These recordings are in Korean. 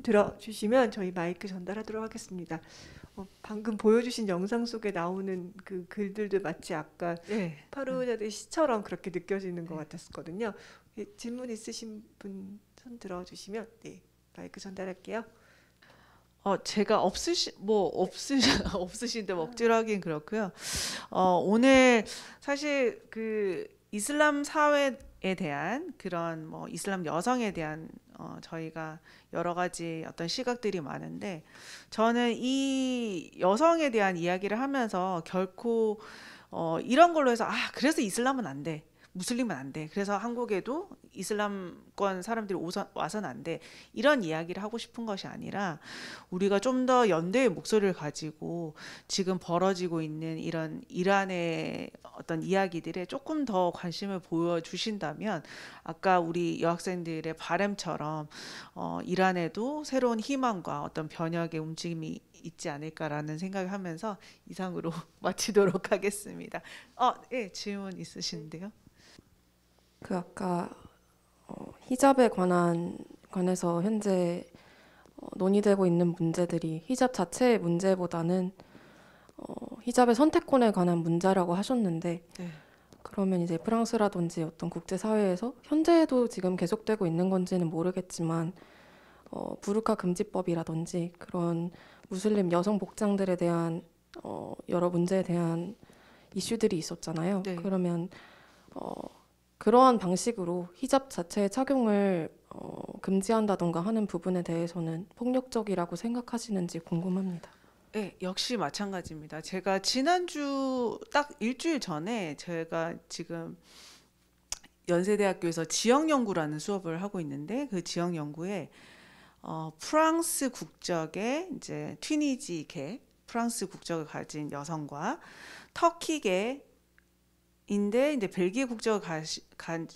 들어주시면 저희 마이크 전달하도록 하겠습니다. 방금 보여주신 영상 속에 나오는 그 글들도 마치 아까 네. 파루자의 시처럼 그렇게 느껴지는 것 네. 같았거든요. 질문 있으신 분 손 들어주시면 네, 마이크 전달할게요. 제가 없으신데 뭐 억지로 하긴 그렇고요. 오늘 사실 그 이슬람 사회에 대한 그런 뭐 이슬람 여성에 대한 저희가 여러 가지 어떤 시각들이 많은데 저는 이 여성에 대한 이야기를 하면서 결코 이런 걸로 해서 그래서 이슬람은 안 돼. 무슬림은 안 돼. 그래서 한국에도 이슬람권 사람들이 와서는 안 돼. 이런 이야기를 하고 싶은 것이 아니라 우리가 좀 더 연대의 목소리를 가지고 지금 벌어지고 있는 이런 이란의 어떤 이야기들에 조금 더 관심을 보여주신다면 아까 우리 여학생들의 바램처럼 이란에도 새로운 희망과 어떤 변혁의 움직임이 있지 않을까라는 생각을 하면서 이상으로 마치도록 하겠습니다. 예, 질문 있으신데요? 그 아까 히잡에 관해서 현재 논의되고 있는 문제들이 히잡 자체의 문제보다는 히잡의 선택권에 관한 문제라고 하셨는데 네. 그러면 이제 프랑스라든지 어떤 국제사회에서 현재도 지금 계속되고 있는 건지는 모르겠지만 부르카 금지법이라든지 그런 무슬림 여성 복장들에 대한 여러 문제에 대한 이슈들이 있었잖아요. 네. 그러면 그러한 방식으로 히잡 자체의 착용을 금지한다던가 하는 부분에 대해서는 폭력적이라고 생각하시는지 궁금합니다. 네, 역시 마찬가지입니다. 제가 지난주 딱 일주일 전에 제가 지금 연세대학교에서 지역연구라는 수업을 하고 있는데 그 지역연구에 프랑스 국적의 이제 튀니지계 프랑스 국적을 가진 여성과 터키계 인데 이제 벨기에 국적을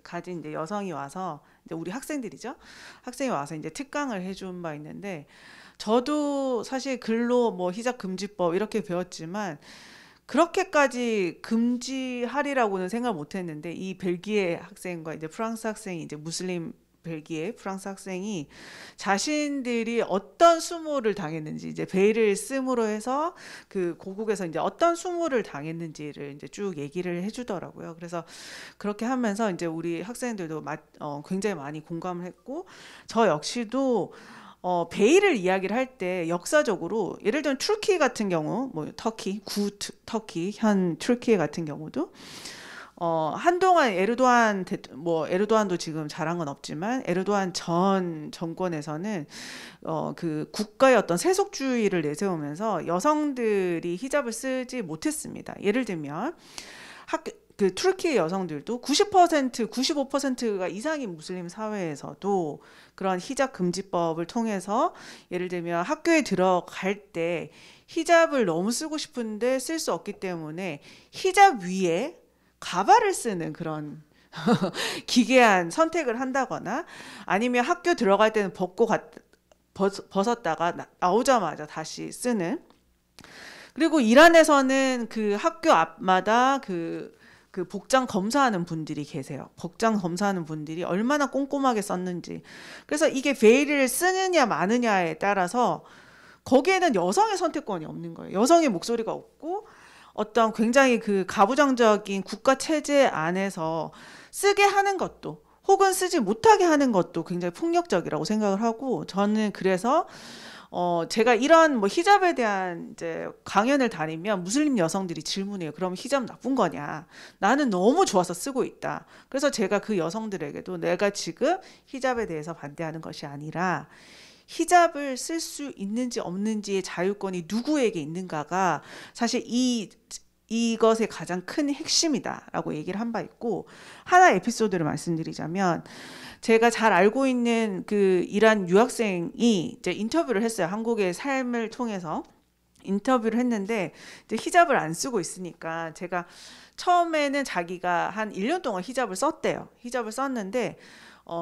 가진 이제 여성이 와서 이제 우리 학생들이죠. 학생이 와서 이제 특강을 해준 바 있는데 저도 사실 글로 뭐 히잡 금지법 이렇게 배웠지만 그렇게까지 금지하리라고는 생각 못 했는데 이 벨기에 학생과 이제 프랑스 학생이 이제 무슬림 벨기에 프랑스 학생이 자신들이 어떤 수모를 당했는지 이제 베일을 씀으로 해서 그 고국에서 이제 어떤 수모를 당했는지를 이제 쭉 얘기를 해주더라고요. 그래서 그렇게 하면서 이제 우리 학생들도 굉장히 많이 공감을 했고 저 역시도 베일을 이야기를 할 때 역사적으로 예를 들면 툴키 같은 경우 뭐 터키 현 툴키 같은 경우도 한동안 에르도안도 지금 잘한 건 없지만 에르도안 전 정권에서는 그 국가의 어떤 세속주의를 내세우면서 여성들이 히잡을 쓰지 못했습니다. 예를 들면 그 투르키의 여성들도 90%, 95%가 이상인 무슬림 사회에서도 그런 히잡 금지법을 통해서 예를 들면 학교에 들어갈 때 히잡을 너무 쓰고 싶은데 쓸 수 없기 때문에 히잡 위에 가발을 쓰는 그런 기괴한 선택을 한다거나 아니면 학교 들어갈 때는 벗었다가 나오자마자 다시 쓰는. 그리고 이란에서는 그 학교 앞마다 그 복장 검사하는 분들이 계세요. 복장 검사하는 분들이 얼마나 꼼꼼하게 썼는지. 그래서 이게 베일을 쓰느냐 마느냐에 따라서 거기에는 여성의 선택권이 없는 거예요. 여성의 목소리가 없고 어떤 굉장히 그 가부장적인 국가 체제 안에서 쓰게 하는 것도 혹은 쓰지 못하게 하는 것도 굉장히 폭력적이라고 생각을 하고 저는 그래서 제가 이런 뭐 히잡에 대한 이제 강연을 다니면 무슬림 여성들이 질문해요. 그럼 히잡 나쁜 거냐? 나는 너무 좋아서 쓰고 있다. 그래서 제가 그 여성들에게도 내가 지금 히잡에 대해서 반대하는 것이 아니라 히잡을 쓸 수 있는지 없는지의 자유권이 누구에게 있는가가 사실 이것의 가장 큰 핵심이다라고 얘기를 한 바 있고 하나 에피소드를 말씀드리자면 제가 잘 알고 있는 그 이란 유학생이 이제 인터뷰를 했어요. 한국의 삶을 통해서 인터뷰를 했는데 이제 히잡을 안 쓰고 있으니까 제가 처음에는 자기가 한 1년 동안 히잡을 썼대요. 히잡을 썼는데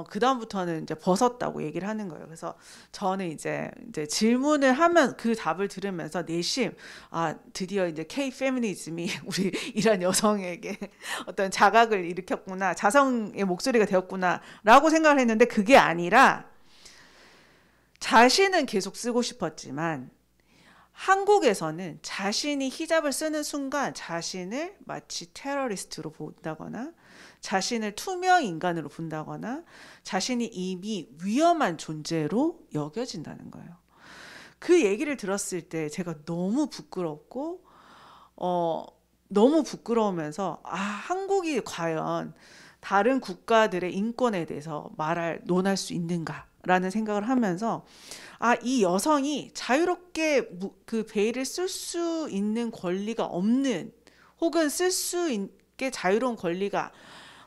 그다음부터는 이제 벗었다고 얘기를 하는 거예요. 그래서 저는 이제 질문을 하면 그 답을 들으면서 내심, 드디어 이제 K 페미니즘이 우리 이란 여성에게 어떤 자각을 일으켰구나, 자성의 목소리가 되었구나, 라고 생각을 했는데 그게 아니라 자신은 계속 쓰고 싶었지만 한국에서는 자신이 히잡을 쓰는 순간 자신을 마치 테러리스트로 본다거나 자신을 투명 인간으로 본다거나 자신이 이미 위험한 존재로 여겨진다는 거예요. 그 얘기를 들었을 때 제가 너무 부끄럽고 너무 부끄러우면서 한국이 과연 다른 국가들의 인권에 대해서 논할 수 있는가라는 생각을 하면서 이 여성이 자유롭게 그 베일을 쓸 수 있는 권리가 없는 혹은 쓸 수 있게 자유로운 권리가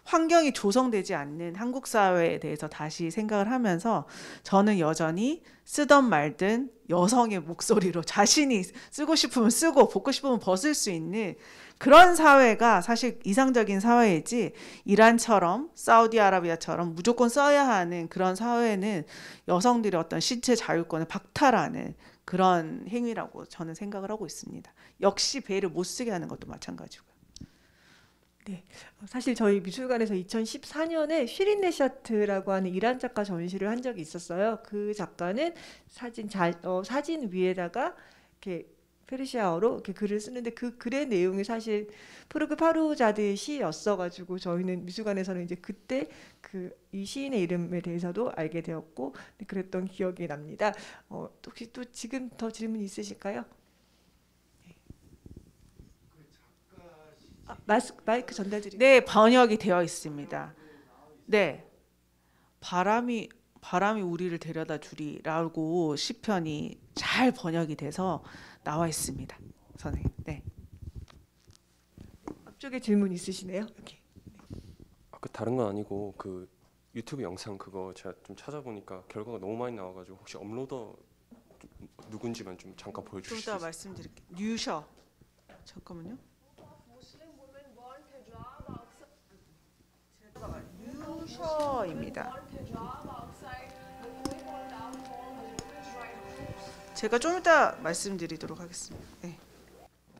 환경이 조성되지 않는 한국 사회에 대해서 다시 생각을 하면서 저는 여전히 쓰던 말든 여성의 목소리로 자신이 쓰고 싶으면 쓰고 벗고 싶으면 벗을 수 있는 그런 사회가 사실 이상적인 사회이지 이란처럼 사우디아라비아처럼 무조건 써야 하는 그런 사회는 여성들의 어떤 신체 자유권을 박탈하는 그런 행위라고 저는 생각을 하고 있습니다. 역시 베일을 못 쓰게 하는 것도 마찬가지고요. 네, 사실 저희 미술관에서 2014년에 쉬린 네샤트라고 하는 이란 작가 전시를 한 적이 있었어요. 그 작가는 사진 위에다가 이렇게 페르시아어로 이렇게 글을 쓰는데 그 글의 내용이 사실 프루그 파루자드의 시였어가지고 저희는 미술관에서는 이제 그때 이 시인의 이름에 대해서도 알게 되었고 그랬던 기억이 납니다. 혹시 또 지금 더 질문 있으실까요? 마이크 전달드릴게요. 네, 번역이 되어 있습니다. 네, 바람이 우리를 데려다 주리라고 시편이 잘 번역이 돼서 나와 있습니다, 선생님. 네. 앞쪽에 질문 있으시네요. 여기. 다른 건 아니고 그 유튜브 영상 그거 제가 좀 찾아보니까 결과가 너무 많이 나와가지고 혹시 업로더 누군지만 좀 잠깐 보여주실 수 좀 있어요? 더 말씀드릴게요. 뉴셔. 잠깐만요. 뉴셔입니다. 제가 좀 이따 말씀드리도록 하겠습니다. 네.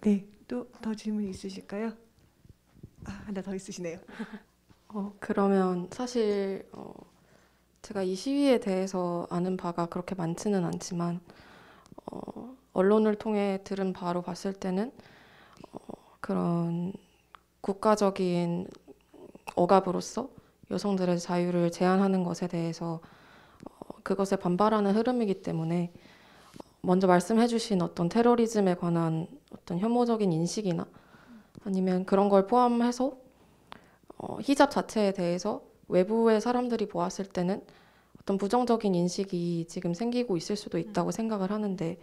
네, 또 더 질문 있으실까요? 하나 더 있으시네요. 그러면 사실 제가 이 시위에 대해서 아는 바가 그렇게 많지는 않지만 언론을 통해 들은 바로 봤을 때는 그런 국가적인 억압으로서 여성들의 자유를 제한하는 것에 대해서 그것에 반발하는 흐름이기 때문에 먼저 말씀해주신 어떤 테러리즘에 관한 어떤 혐오적인 인식이나 아니면 그런 걸 포함해서 히잡 자체에 대해서 외부의 사람들이 보았을 때는 어떤 부정적인 인식이 지금 생기고 있을 수도 있다고 생각을 하는데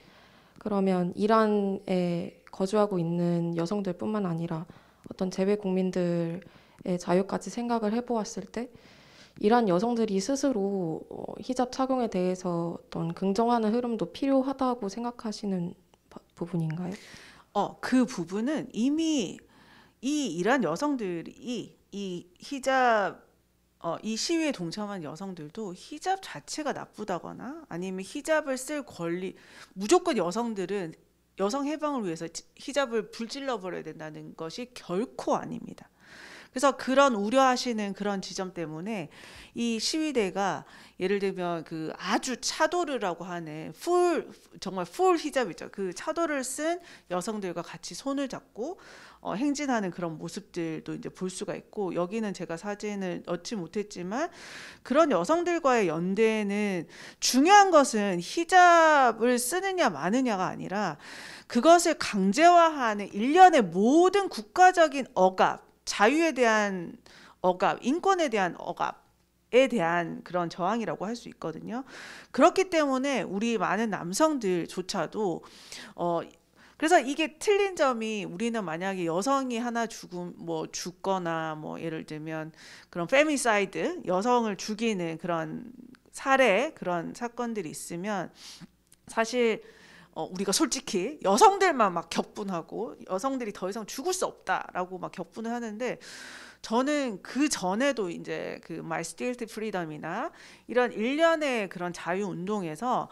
그러면 이란에 거주하고 있는 여성들뿐만 아니라 어떤 재외 국민들의 자유까지 생각을 해보았을 때 이란 여성들이 스스로 히잡 착용에 대해서 어떤 긍정하는 흐름도 필요하다고 생각하시는 부분인가요? 그 부분은 이미 이 이란 여성들이 이 히잡 이 시위에 동참한 여성들도 히잡 자체가 나쁘다거나 아니면 히잡을 쓸 권리 무조건 여성들은 여성 해방을 위해서 히잡을 불질러 버려야 된다는 것이 결코 아닙니다. 그래서 그런 우려하시는 그런 지점 때문에 이 시위대가 예를 들면 그 아주 차도르라고 하는 정말 풀 히잡이죠. 그 차도를 쓴 여성들과 같이 손을 잡고 행진하는 그런 모습들도 이제 볼 수가 있고 여기는 제가 사진을 넣지 못했지만 그런 여성들과의 연대는 중요한 것은 히잡을 쓰느냐 마느냐가 아니라 그것을 강제화하는 일련의 모든 국가적인 억압 자유에 대한 억압, 인권에 대한 억압에 대한 그런 저항이라고 할 수 있거든요. 그렇기 때문에 우리 많은 남성들조차도 그래서 이게 틀린 점이 우리는 만약에 여성이 하나 죽거나 뭐 예를 들면 그런 페미사이드 여성을 죽이는 그런 그런 사건들이 있으면 사실 우리가 솔직히 여성들만 막 격분하고 여성들이 더 이상 죽을 수 없다라고 막 격분을 하는데 저는 그 전에도 이제 그 My Still Freedom이나 이런 일련의 그런 자유 운동에서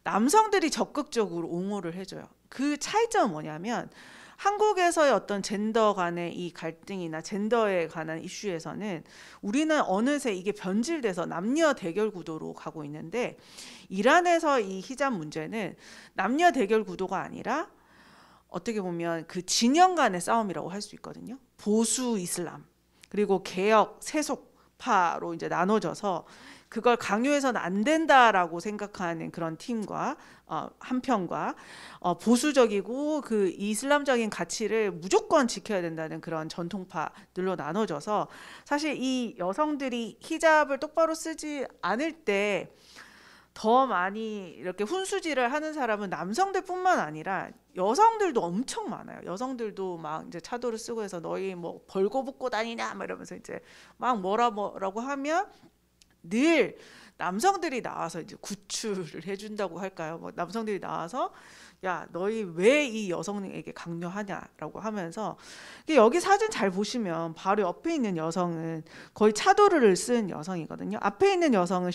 남성들이 적극적으로 옹호를 해줘요. 그 차이점은 뭐냐면 한국에서의 어떤 젠더 간의 이 갈등이나 젠더에 관한 이슈에서는 우리는 어느새 이게 변질돼서 남녀 대결 구도로 가고 있는데, 이란에서 이 히잡 문제는 남녀 대결 구도가 아니라 어떻게 보면 그 진영 간의 싸움이라고 할 수 있거든요. 보수 이슬람 그리고 개혁 세속파로 이제 나눠져서 그걸 강요해서는 안 된다라고 생각하는 그런 팀과 한편과 보수적이고 그 이슬람적인 가치를 무조건 지켜야 된다는 그런 전통파들로 나눠져서, 사실 이 여성들이 히잡을 똑바로 쓰지 않을 때 더 많이 이렇게 훈수질을 하는 사람은 남성들뿐만 아니라 여성들도 엄청 많아요. 여성들도 막 이제 차도를 쓰고 해서 너희 뭐 벌거벗고 다니냐 막 이러면서 이제 막 뭐라고 하면 늘 남성들이 나와서 이제 구출을 해준다고 할까요? 뭐 남성들이 나와서 야 너희 왜 이 여성에게 강요하냐라고 하면서, 여기 사진 잘 보시면 바로 옆에 있는 여성은 거의 차도르를 쓴 여성이거든요. 앞에 있는 여성은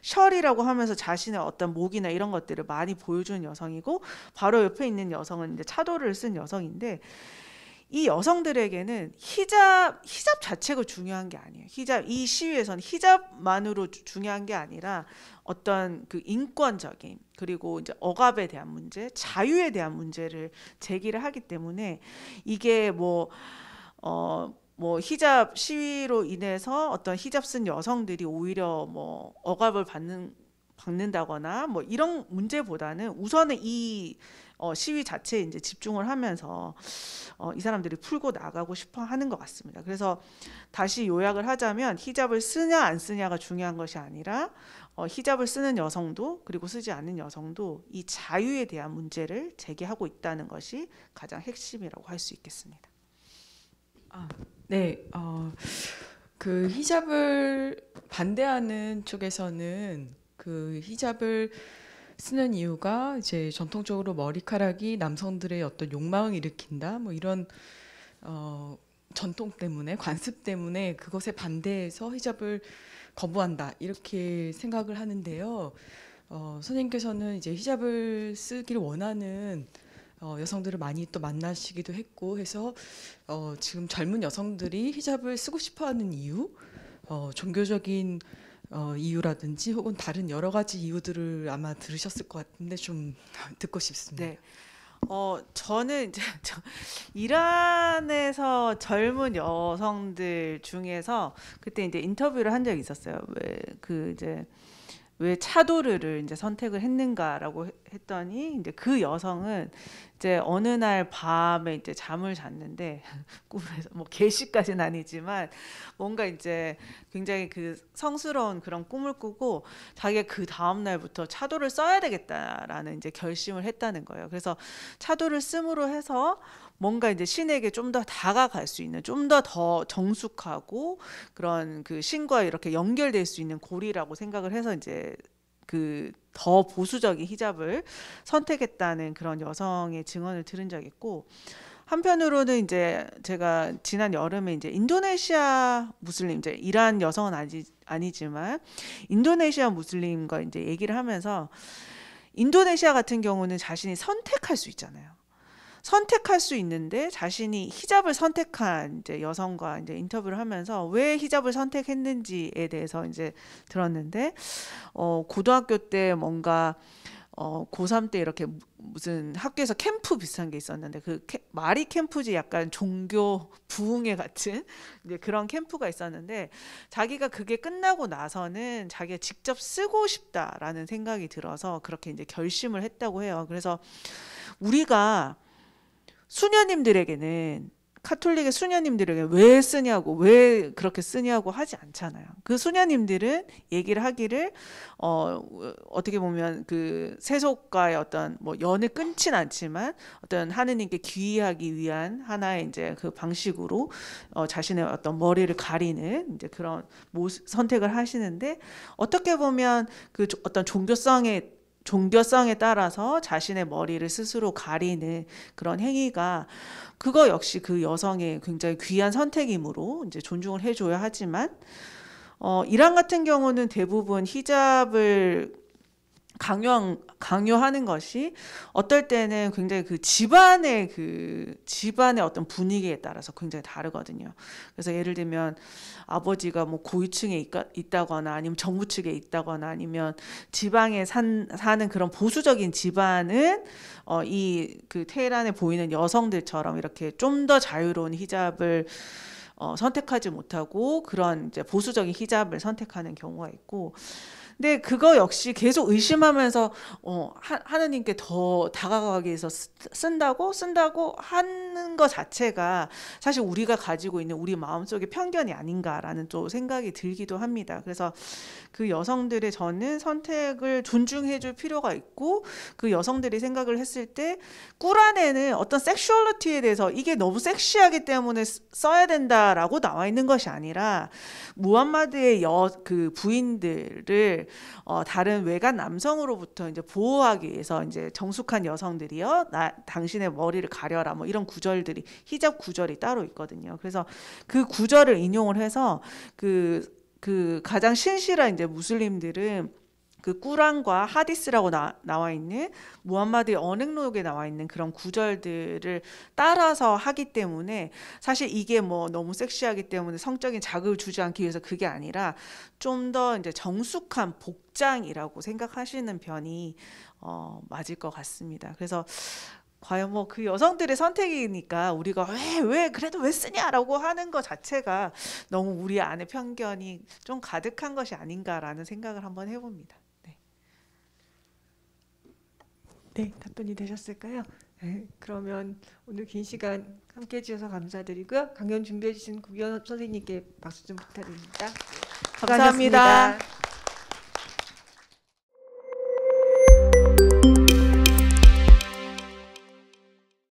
셜이라고 하면서 자신의 어떤 목이나 이런 것들을 많이 보여주는 여성이고, 바로 옆에 있는 여성은 이제 차도르를 쓴 여성인데, 이 여성들에게는 히잡 자체가 중요한 게 아니에요. 이 시위에서는 히잡만으로 중요한 게 아니라 어떤 그 인권적인, 그리고 이제 억압에 대한 문제, 자유에 대한 문제를 제기를 하기 때문에, 이게 뭐 히잡 시위로 인해서 어떤 히잡 쓴 여성들이 오히려 뭐 억압을 받는다거나 뭐 이런 문제보다는 우선은 이 시위 자체에 이제 집중을 하면서 이 사람들이 풀고 나가고 싶어 하는 것 같습니다. 그래서 다시 요약을 하자면, 히잡을 쓰냐 안 쓰냐가 중요한 것이 아니라 히잡을 쓰는 여성도 그리고 쓰지 않는 여성도 이 자유에 대한 문제를 제기하고 있다는 것이 가장 핵심이라고 할 수 있겠습니다. 네, 그 히잡을 반대하는 쪽에서는 그 히잡을 쓰는 이유가 이제 전통적으로 머리카락이 남성들의 어떤 욕망을 일으킨다, 뭐 이런 전통 때문에, 관습 때문에 그것에 반대해서 히잡을 거부한다, 이렇게 생각을 하는데요. 선생님께서는 이제 히잡을 쓰기를 원하는 여성들을 많이 또 만나시기도 했고 해서 지금 젊은 여성들이 히잡을 쓰고 싶어하는 이유, 종교적인 이유라든지 혹은 다른 여러 가지 이유들을 아마 들으셨을 것 같은데 좀 듣고 싶습니다. 네. 저는 이제 이란에서 젊은 여성들 중에서 그때 이제 인터뷰를 한 적이 있었어요. 왜 차도르를 이제 선택을 했는가라고 했더니, 이제 그 여성은 이제 어느 날 밤에 이제 잠을 잤는데 꿈에서 뭐 개시까지는 아니지만 뭔가 이제 굉장히 그 성스러운 그런 꿈을 꾸고, 자기가 그 다음 날부터 차도를 써야 되겠다라는 이제 결심을 했다는 거예요. 그래서 차도를 씀으로 해서 뭔가 이제 신에게 좀 더 다가갈 수 있는, 좀 더 정숙하고 그런 그 신과 이렇게 연결될 수 있는 고리라고 생각을 해서 이제 그 더 보수적인 히잡을 선택했다는 그런 여성의 증언을 들은 적이 있고, 한편으로는 이제 제가 지난 여름에 이제 인도네시아 무슬림, 이제 이란 여성은 아니지만 인도네시아 무슬림과 이제 얘기를 하면서, 인도네시아 같은 경우는 자신이 선택할 수 있잖아요. 선택할 수 있는데 자신이 히잡을 선택한 이제 여성과 이제 인터뷰를 하면서 왜 히잡을 선택했는지에 대해서 이제 들었는데, 고등학교 때 뭔가 고3 때 이렇게 무슨 학교에서 캠프 비슷한 게 있었는데, 말이 캠프지 약간 종교 부흥회 같은 이제 그런 캠프가 있었는데, 자기가 그게 끝나고 나서는 자기가 직접 쓰고 싶다라는 생각이 들어서 그렇게 이제 결심을 했다고 해요. 그래서 우리가 수녀님들에게는, 카톨릭의 수녀님들에게 왜 쓰냐고, 왜 그렇게 쓰냐고 하지 않잖아요. 그 수녀님들은 얘기를 하기를 어떻게 보면 그 세속과의 어떤 뭐 연을 끊진 않지만 어떤 하느님께 귀의하기 위한 하나의 이제 그 방식으로 자신의 어떤 머리를 가리는 이제 그런 선택을 하시는데, 어떻게 보면 그 어떤 종교성에 따라서 자신의 머리를 스스로 가리는 그런 행위가, 그거 역시 그 여성의 굉장히 귀한 선택이므로 이제 존중을 해줘야 하지만, 이란 같은 경우는 대부분 히잡을 강요하는 것이 어떨 때는 굉장히 그 집안의 어떤 분위기에 따라서 굉장히 다르거든요. 그래서 예를 들면 아버지가 뭐 고위층에 있다거나 아니면 정부 측에 있다거나 아니면 지방에 사는 그런 보수적인 집안은 이 그 테헤란에 보이는 여성들처럼 이렇게 좀 더 자유로운 히잡을 선택하지 못하고 그런 이제 보수적인 히잡을 선택하는 경우가 있고, 근데 그거 역시 계속 의심하면서 하느님께 더 다가가기 위해서 쓴다고 하는 것 자체가 사실 우리가 가지고 있는 우리 마음속의 편견이 아닌가라는 또 생각이 들기도 합니다. 그래서 그 여성들의 저는 선택을 존중해 줄 필요가 있고, 그 여성들이 생각을 했을 때 꾸란에는 어떤 섹슈얼리티에 대해서 이게 너무 섹시하기 때문에 써야 된다라고 나와 있는 것이 아니라 무함마드의 그 부인들을 다른 외간 남성으로부터 이제 보호하기 위해서 이제 정숙한 여성들이요, 당신의 머리를 가려라, 뭐 이런 구절들이 히잡 구절이 따로 있거든요. 그래서 그 구절을 인용을 해서 그 가장 신실한 이제 무슬림들은 그 꾸란과 하디스라고 나와 있는 무함마드의 언행록에 나와 있는 그런 구절들을 따라서 하기 때문에 사실 이게 뭐 너무 섹시하기 때문에 성적인 자극을 주지 않기 위해서 그게 아니라 좀 더 이제 정숙한 복장이라고 생각하시는 편이 맞을 것 같습니다. 그래서 과연 뭐 그 여성들의 선택이니까 우리가 왜 그래도 왜 쓰냐라고 하는 것 자체가 너무 우리 안에 편견이 좀 가득한 것이 아닌가라는 생각을 한번 해봅니다. 네, 답변이 되셨을까요? 네, 그러면 오늘 긴 시간 함께 해주셔서 감사드리고요. 강연 준비해 주신 구기현 선생님께 박수 좀 부탁드립니다. 감사합니다. 수고하셨습니다.